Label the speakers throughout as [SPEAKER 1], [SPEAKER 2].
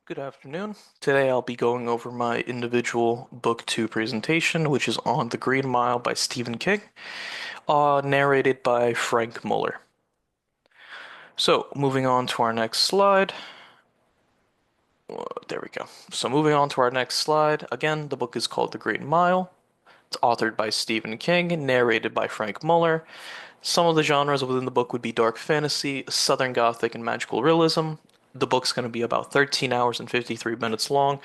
[SPEAKER 1] Good afternoon. Today I'll be going over my individual book two presentation, which is on The Green Mile by Stephen King, narrated by Frank Muller. So, moving on to our next slide. There we go. So, moving on to our next slide. Again, the book is called The Green Mile. It's authored by Stephen King, narrated by Frank Muller. Some of the genres within the book would be dark fantasy, Southern Gothic, and magical realism. The book's going to be about 13 hours and 53 minutes long.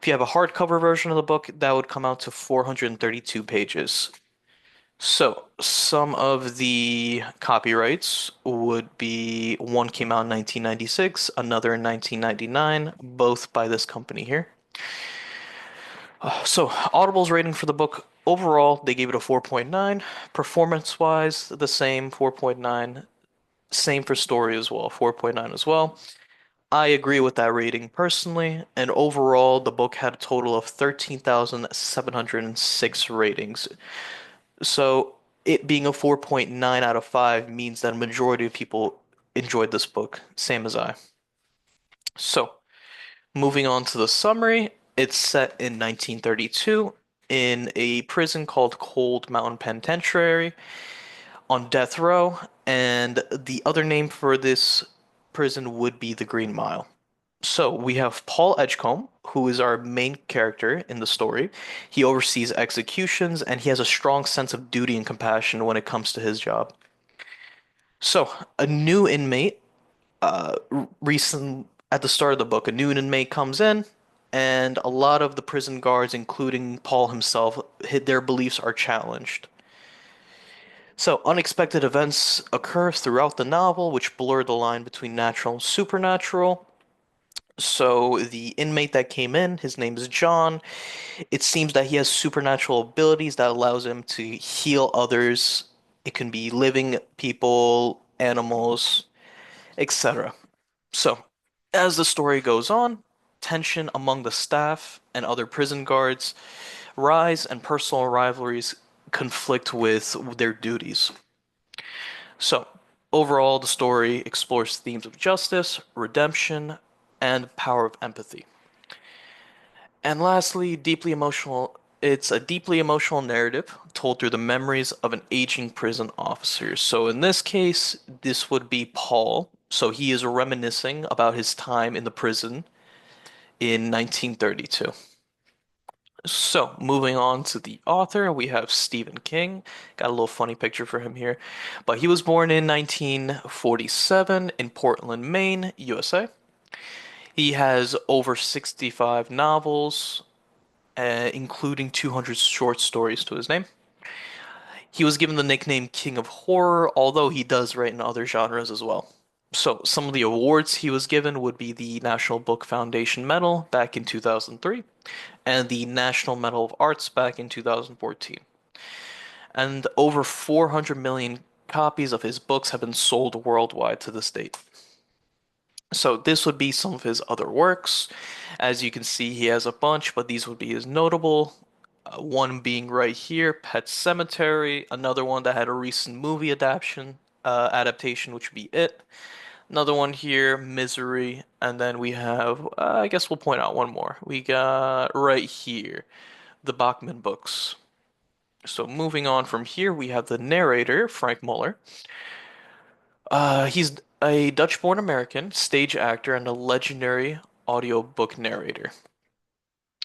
[SPEAKER 1] If you have a hardcover version of the book, that would come out to 432 pages. So, some of the copyrights would be one came out in 1996, another in 1999, both by this company here. So, Audible's rating for the book overall, they gave it a 4.9. Performance-wise, the same 4.9. Same for story as well, 4.9 as well. I agree with that rating personally, and overall, the book had a total of 13,706 ratings. So, it being a 4.9 out of 5 means that a majority of people enjoyed this book, same as I. So, moving on to the summary, it's set in 1932 in a prison called Cold Mountain Penitentiary on death row, and the other name for this prison would be the Green Mile. So we have Paul Edgecombe, who is our main character in the story. He oversees executions and he has a strong sense of duty and compassion when it comes to his job. So a new inmate, recent at the start of the book, a new inmate comes in, and a lot of the prison guards, including Paul himself, their beliefs are challenged. So unexpected events occur throughout the novel, which blur the line between natural and supernatural. So the inmate that came in, his name is John. It seems that he has supernatural abilities that allows him to heal others. It can be living people, animals, etc. So, as the story goes on, tension among the staff and other prison guards rise and personal rivalries conflict with their duties. So, overall, the story explores themes of justice, redemption, and power of empathy. And lastly, deeply emotional. It's a deeply emotional narrative told through the memories of an aging prison officer. So in this case, this would be Paul. So he is reminiscing about his time in the prison in 1932. So moving on to the author, we have Stephen King. Got a little funny picture for him here. But he was born in 1947 in Portland, Maine, USA. He has over 65 novels, including 200 short stories to his name. He was given the nickname King of Horror, although he does write in other genres as well. So, some of the awards he was given would be the National Book Foundation Medal back in 2003 and the National Medal of Arts back in 2014. And over 400 million copies of his books have been sold worldwide to this date. So, this would be some of his other works. As you can see, he has a bunch, but these would be his notable. One being right here, Pet Cemetery. Another one that had a recent movie adaptation, which would be It. Another one here, Misery. And then we have, I guess we'll point out one more. We got right here, the Bachman books. So moving on from here, we have the narrator, Frank Muller. He's a Dutch-born American stage actor and a legendary audiobook narrator.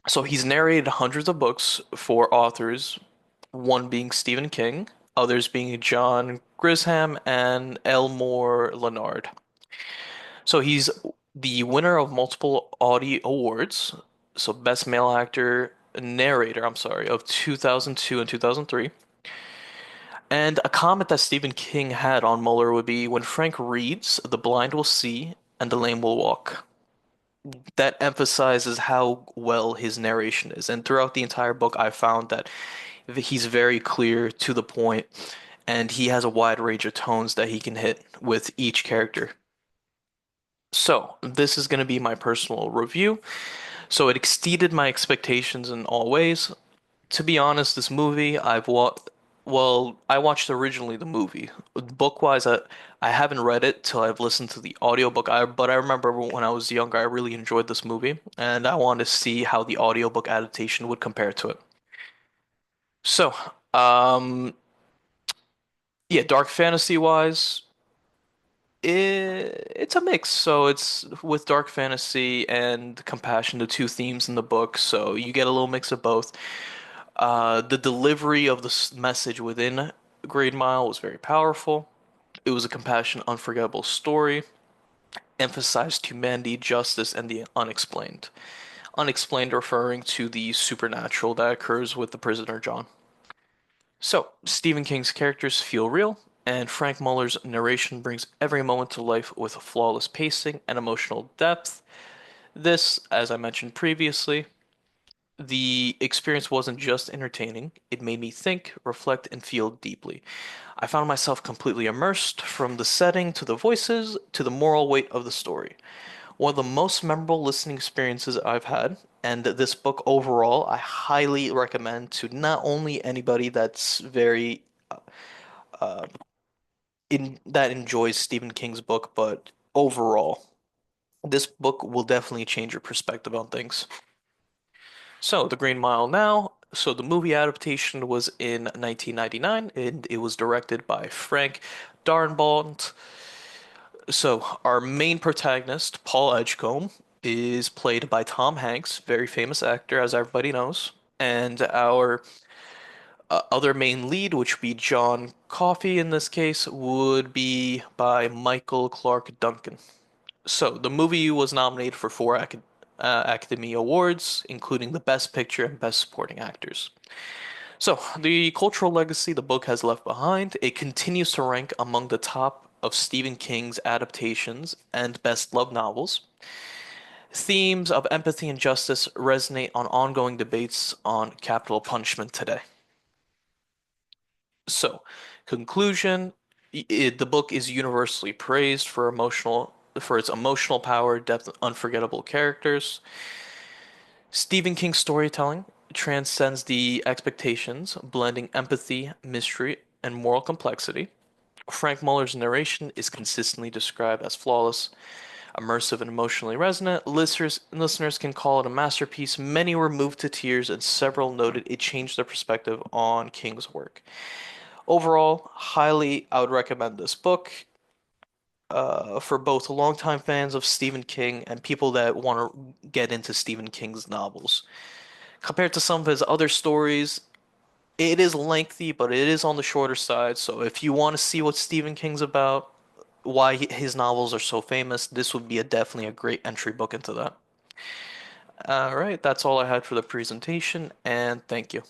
[SPEAKER 1] So he's narrated hundreds of books for authors, one being Stephen King, others being John Grisham and Elmore Leonard. So he's the winner of multiple Audie Awards, so Best Male Actor Narrator, I'm sorry, of 2002 and 2003. And a comment that Stephen King had on Muller would be when Frank reads, the blind will see and the lame will walk. That emphasizes how well his narration is. And throughout the entire book, I found that he's very clear to the point, and he has a wide range of tones that he can hit with each character. So, this is going to be my personal review. So, it exceeded my expectations in all ways. To be honest, this movie, Well, I watched originally the movie. Book-wise, I haven't read it till I've listened to the audiobook. But I remember when I was younger, I really enjoyed this movie, and I wanted to see how the audiobook adaptation would compare to it. So, um, yeah, dark fantasy wise, it's a mix. So it's with dark fantasy and compassion, the two themes in the book. So you get a little mix of both. The delivery of the message within Grade Mile was very powerful. It was a compassionate, unforgettable story, emphasized humanity, justice, and the unexplained. Unexplained referring to the supernatural that occurs with the prisoner John. So, Stephen King's characters feel real, and Frank Muller's narration brings every moment to life with flawless pacing and emotional depth. This, as I mentioned previously, the experience wasn't just entertaining, it made me think, reflect, and feel deeply. I found myself completely immersed from the setting to the voices to the moral weight of the story. One of the most memorable listening experiences I've had, and this book overall, I highly recommend to not only anybody that's very in that enjoys Stephen King's book, but overall, this book will definitely change your perspective on things. So, The Green Mile now. So, the movie adaptation was in 1999 and it was directed by Frank Darabont. So, our main protagonist, Paul Edgecombe, is played by Tom Hanks, very famous actor, as everybody knows. And our other main lead, which would be John Coffey in this case, would be by Michael Clark Duncan. So, the movie was nominated for four Academy Awards, including the Best Picture and Best Supporting Actors. So, the cultural legacy the book has left behind, it continues to rank among the top of Stephen King's adaptations and best loved novels. Themes of empathy and justice resonate on ongoing debates on capital punishment today. So, conclusion, the book is universally praised for its emotional power, depth, and unforgettable characters. Stephen King's storytelling transcends the expectations, blending empathy, mystery, and moral complexity. Frank Muller's narration is consistently described as flawless, immersive, and emotionally resonant. Listeners can call it a masterpiece. Many were moved to tears, and several noted it changed their perspective on King's work. Overall, I would recommend this book for both longtime fans of Stephen King and people that want to get into Stephen King's novels. Compared to some of his other stories, it is lengthy, but it is on the shorter side. So if you want to see what Stephen King's about, why his novels are so famous, this would be definitely a great entry book into that. All right, that's all I had for the presentation, and thank you.